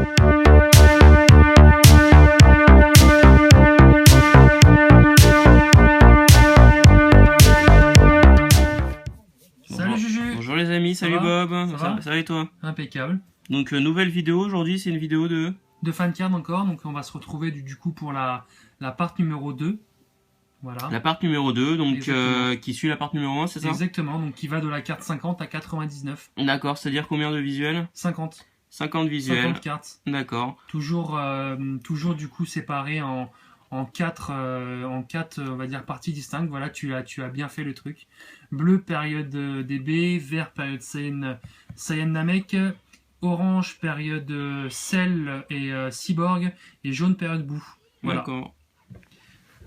Salut Juju. Bonjour les amis, salut Bob. Ça va et toi? Impeccable. Donc nouvelle vidéo aujourd'hui, c'est une vidéo de fan card encore, donc on va se retrouver du coup pour la part numéro 2. Voilà. la part numéro 2, donc qui suit la part numéro 1, c'est ça? Exactement, donc qui va de la carte 50 à 99. D'accord, c'est-à-dire combien de visuels? 50. 50 visuels. 50 cartes. D'accord. Toujours du coup séparé en quatre, on va dire, parties distinctes. Voilà, tu as bien fait le truc. Bleu, période DB, vert, période Saiyan Namek, orange, période Cell et Cyborg, et jaune, période Boo. Voilà. D'accord.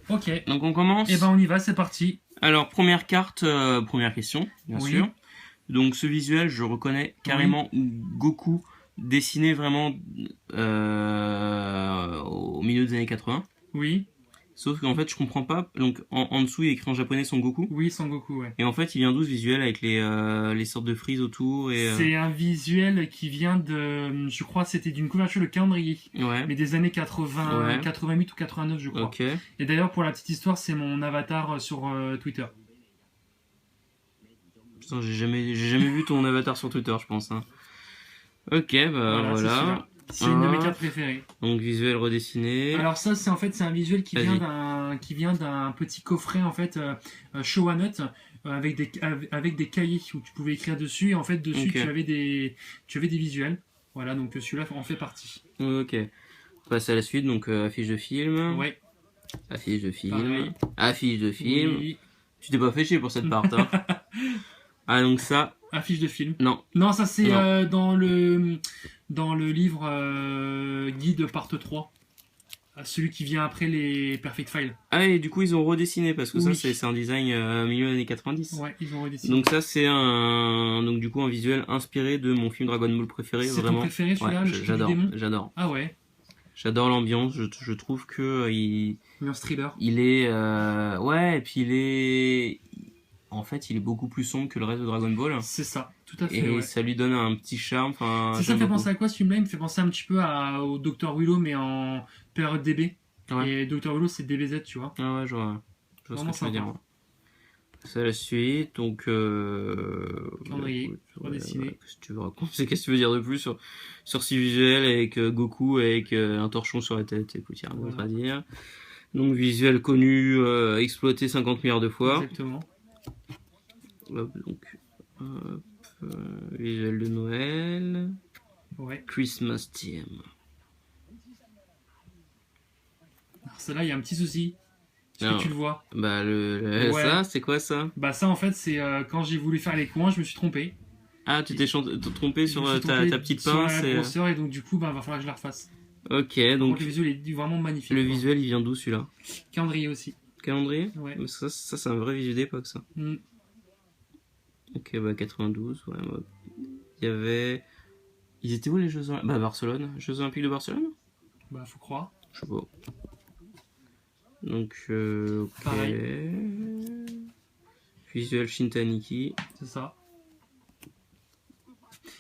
Ok. Donc on commence. Et ben on y va, c'est parti. Alors première carte, première question, bien sûr. Donc ce visuel, je reconnais carrément Goku dessiné vraiment au milieu des années 80. Oui. Sauf qu'en fait, je comprends pas. Donc, en dessous, il est écrit en japonais Son Goku. Oui, Son Goku, ouais. Et en fait, il vient d'où ce visuel avec les sortes de frises autour et C'est un visuel qui vient de. Je crois c'était d'une couverture de calendrier. Ouais. Mais des années 80, Ouais. 88 ou 89, je crois. Ok. Et d'ailleurs, pour la petite histoire, c'est mon avatar sur Twitter. Putain, j'ai jamais vu ton avatar sur Twitter, je pense. Hein. Ok, bah voilà. C'est une de mes cartes préférées. Donc visuel redessiné. Alors ça, c'est un visuel qui vient d'un petit coffret en fait Showa Note avec des cahiers où tu pouvais écrire dessus et en fait dessus tu avais des visuels. Voilà, donc celui-là en fait partie. Ok. On passe à la suite, donc affiche de film. Ouais. Affiche de film. Pareil. Affiche de film. Oui. Tu t'es pas fait chier pour cette part, hein. Ah donc ça. Affiche de film. Non. Non, ça c'est dans le livre guide part 3. Celui qui vient après les Perfect Files. Ah et du coup ils ont redessiné parce que Oui. ça c'est un design milieu des années 90. Ouais, ils ont redessiné. Donc ça c'est donc du coup un visuel inspiré de mon film Dragon Ball préféré. C'est vraiment. ton préféré celui-là, ouais, j'adore. Ah ouais. J'adore l'ambiance, je trouve que Ambiance thriller. il est ouais, et puis en fait il est beaucoup plus sombre que le reste de Dragon Ball. C'est ça, tout à fait. Et ça lui donne un petit charme. Ça me fait penser à quoi ce film-là? Il me fait penser un petit peu au Dr Willow mais en période DB. Ouais. Et Dr Willow c'est DBZ, tu vois. Ah ouais, je vois ce que tu veux dire. C'est la suite, donc calendrier redessiné. Qu'est-ce que tu veux dire de plus sur ce visuel avec Goku avec un torchon sur la tête? Écoute, il y a rien d'autre à dire. Donc visuel connu, exploité 50 milliards de fois. Exactement. Hop, donc visuel de Noël. Ouais. Christmas theme. Alors celle-là, il y a un petit souci. Est-ce que tu le vois? Bah ça, c'est quoi ça? Bah ça en fait c'est quand j'ai voulu faire les coins, je me suis trompé. Ah, tu t'es trompé sur ta petite pince sur la grosseur et donc du coup va falloir que je la refasse. Ok, donc le visuel est vraiment magnifique. Le visuel il vient d'où celui-là? Calendrier aussi. Calendrier? Ouais. Ça c'est un vrai visuel d'époque ça. Ok, bah 92, ouais. Il y avait... Ils étaient où les Jeux Olympiques? Bah Barcelone. Jeux Olympiques de Barcelone? Bah faut croire. Je sais pas. Donc, ok. Pareil. Visuel Shintaniki. C'est ça.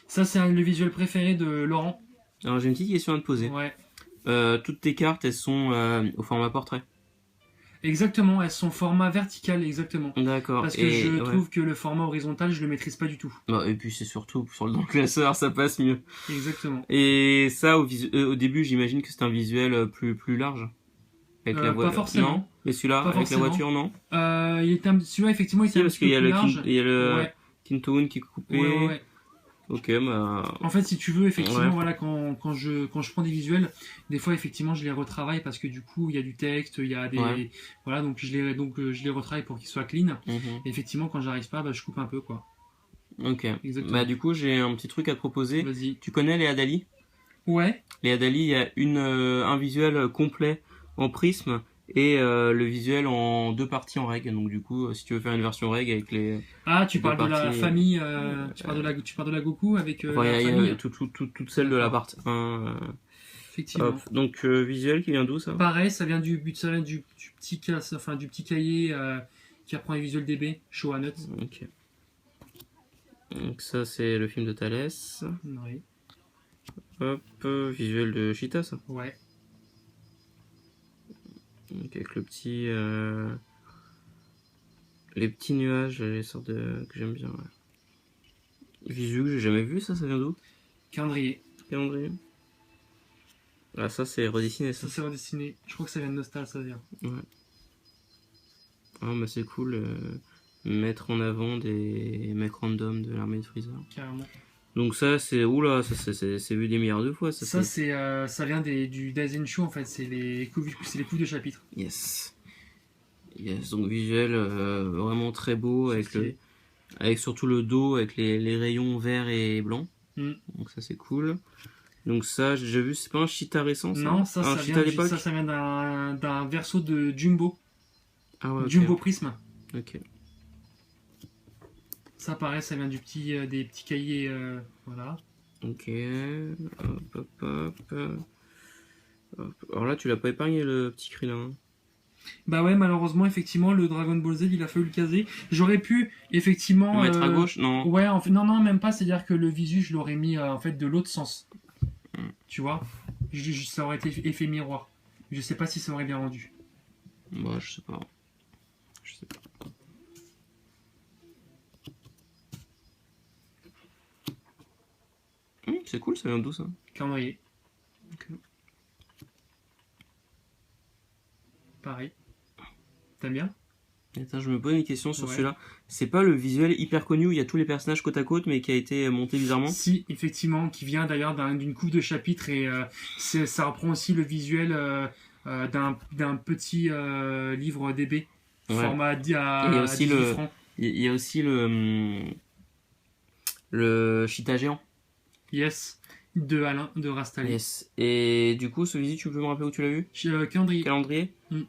Ça, c'est le visuel préféré de Laurent. Alors, j'ai une petite question à te poser. Ouais. Toutes tes cartes, elles sont au format portrait? Exactement, elles sont format vertical, exactement. D'accord. Parce que je trouve que le format horizontal, je le maîtrise pas du tout. Bah, et puis, c'est surtout dans le classeur, ça passe mieux. Exactement. Et ça, au début, j'imagine que c'est un visuel plus large. Avec la voiture. Pas forcément. Non, mais celui-là, avec la voiture, non. Celui-là, effectivement, il était un petit peu plus large. Il y a le Kintoon qui est coupé. Ouais. Ok, bah... En fait, si tu veux, effectivement, voilà, quand je prends des visuels, des fois, effectivement, je les retravaille parce que du coup, il y a du texte, il y a des... Voilà, donc je les retravaille pour qu'ils soient clean. Et effectivement, quand j'arrive pas, bah, je coupe un peu, quoi. Ok. Exactement. Bah, du coup, j'ai un petit truc à te proposer. Vas-y. Tu connais Léa Dali? Ouais. Léa Dali, il y a un visuel complet en prisme et le visuel en 2 parties en règle. Donc du coup, si tu veux faire une version règle avec les... Ah, tu parles de la famille, tu parles de la Goku avec la famille. Toute celle de la partie 1. Effectivement. Hop. Donc visuel qui vient d'où ça? Pareil, ça vient du petit cahier qui apprend les visuels DB, Showa Note. Ok. Donc ça c'est le film de Thalès. Oui. Hop, visuel de Cheetah, ça. Ouais. Donc avec le petit... les petits nuages, les sortes de... que j'aime bien, ouais. Visu que j'ai jamais vu, ça vient d'où? Calendrier. Calendrier. Ah, ça c'est redessiné, ça. Ça c'est redessiné. Je crois que ça vient de Nostal, ça vient. Ouais. Ah, bah c'est cool. Mettre en avant des mecs random de l'armée de Freezer. Carrément. Donc ça c'est... Oula, ça c'est vu des milliards de fois. Ça vient du Daizenshu en fait. C'est les coups de chapitre. Yes. Yes, donc visuel vraiment très beau avec surtout le dos avec les rayons verts et blancs. Donc ça c'est cool. Donc ça j'ai déjà vu, c'est pas un Cheetah récent ça? Non, ça Cheetah d'époque. ça vient d'un verso de Jumbo. Ah ouais, Jumbo Prism. Ok. Ça pareil, ça vient des petits cahiers, voilà. Ok. Hop. Alors là tu l'as pas épargné le petit Krillin. Hein. Bah ouais, malheureusement, effectivement, le Dragon Ball Z, il a fallu le caser. J'aurais pu, effectivement... Le mettre à gauche? Non. Ouais, en fait, non, même pas. C'est-à-dire que le visu, je l'aurais mis, en fait, de l'autre sens. Tu vois, ça aurait été effet miroir. Je sais pas si ça aurait bien rendu. Bah, je sais pas. C'est cool, ça vient d'où ça? Calendrier. Ok. Pareil. T'aimes bien? Attends, je me pose une question sur Ouais. celui-là. C'est pas le visuel hyper connu où il y a tous les personnages côte à côte mais qui a été monté bizarrement? Si, effectivement, qui vient d'ailleurs d'une couve de chapitre et ça reprend aussi le visuel d'un petit livre DB. Ouais. Format à Et il y a aussi 18 francs. Il y a aussi le Cheetah géant. Yes. De Alain, de Rastali. Yes. Et du coup, ce visu, tu peux me rappeler où tu l'as vu? Calendrier. Calendrier. Mm.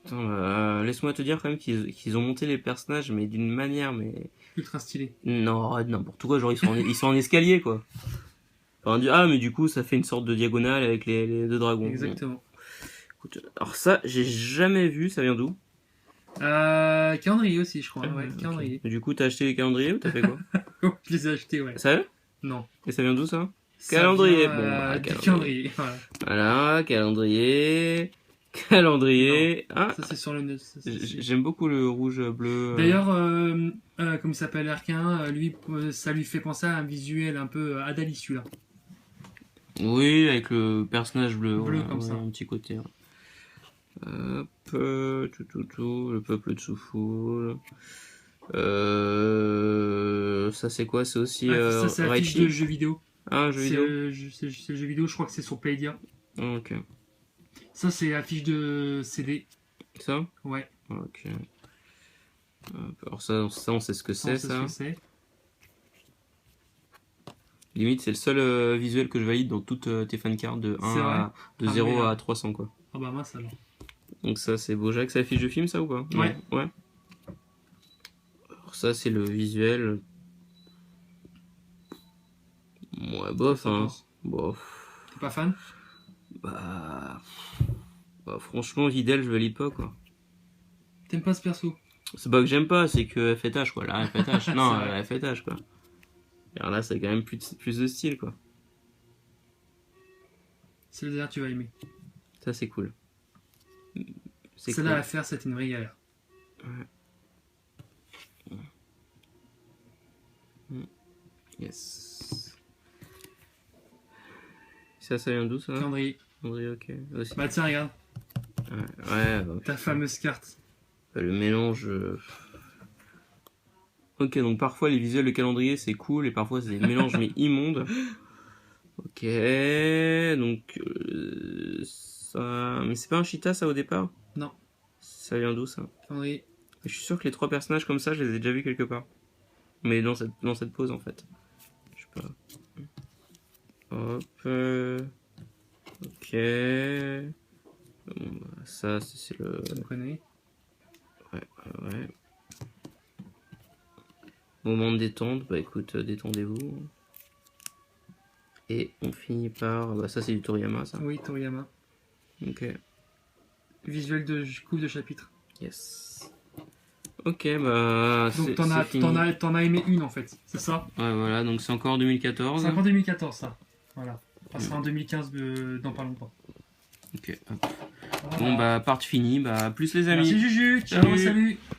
Attends, laisse-moi te dire quand même qu'ils ont monté les personnages, mais d'une manière, mais... Ultra stylé. Non, arrête n'importe quoi, genre ils sont en escalier, quoi. Enfin, mais du coup, ça fait une sorte de diagonale avec les deux dragons. Exactement. Bon. Écoute, alors ça, j'ai jamais vu, ça vient d'où? Calendrier aussi, je crois. Ouais, Ok. calendrier. Du coup, t'as acheté les calendriers ou t'as fait quoi? Je les ai achetés, ouais. Sérieux? Non. Et ça vient d'où ça? Ça Calendrier. vient, Bon, bah, du calendrier. calendrier. Voilà. Voilà, calendrier. Calendrier. Ah, Ça, c'est sur le nœud. j'aime beaucoup le rouge bleu. D'ailleurs, comme il s'appelle Arquin, lui, ça lui fait penser à un visuel un peu Adali, celui-là. Oui, avec le personnage bleu. Bleu ouais, comme ça. Un petit côté. Ouais. Hop, tout, le peuple de Soufoul. Ça c'est quoi? C'est aussi ça, c'est la fiche Raichi. de jeu vidéo. Ah, un jeu C'est vidéo. c'est le jeu vidéo, je crois que c'est sur Playdia. Ah, ok. Ça, c'est la fiche de CD. Ça? Ouais. Ok. Hop, alors ça, on sait ce que c'est, On sait ce ça. que c'est. Limite, c'est le seul visuel que je valide dans toutes tes fancards de C'est vrai. de Ah, 0 merde. à 300, quoi. Ah bah, moi, ça alors. Donc ça, c'est Bojack. C'est la fiche de film, ça, ou pas? Ouais. Non. Ouais. Alors ça, c'est le visuel. Ouais, bof, Ça hein. pense. Bof. T'es pas fan? Bah... franchement, Videl, je valide pas, quoi. T'aimes pas ce perso? C'est pas que j'aime pas, c'est qu'elle fait tâche, quoi. Là, elle fait tâche. Non, C'est vrai. elle fait tâche, quoi. Alors là, c'est quand même plus de style, quoi. C'est le délire, tu vas aimer. Ça, c'est cool. C'est Celle-là cool. à faire, c'est une vraie galère. Yes. Ça vient d'où, ça? Calendrier. André, ok. Aussi. Bah tiens, regarde. Ouais, Ta fameuse carte. le mélange... Ok, donc parfois les visuels de calendrier c'est cool et parfois c'est des mélanges mais immondes. Ok, donc ça... Mais c'est pas un Cheetah ça au départ? Non. Ça vient d'où ça? Calendrier. Je suis sûr que les trois personnages comme ça je les ai déjà vus quelque part. Mais dans cette pose en fait. Je sais pas. Hop. Ok. Bon, bah, ça c'est le... Tu me connais. Ouais. Moment de détente, bah écoute, détendez-vous. Et on finit par... Bah ça c'est du Toriyama ça. Oui, Toriyama. Ok. Visuel de coupe de chapitre. Yes. Ok, bah... Donc t'en as aimé une en fait, c'est ça? Ouais, voilà, donc c'est encore 2014. C'est encore 2014 ça. Voilà. passera en 2015 dans pas longtemps. Ok, hop. Bon, bah, part finie. Bah, plus les amis. Merci Juju. Ciao, salut.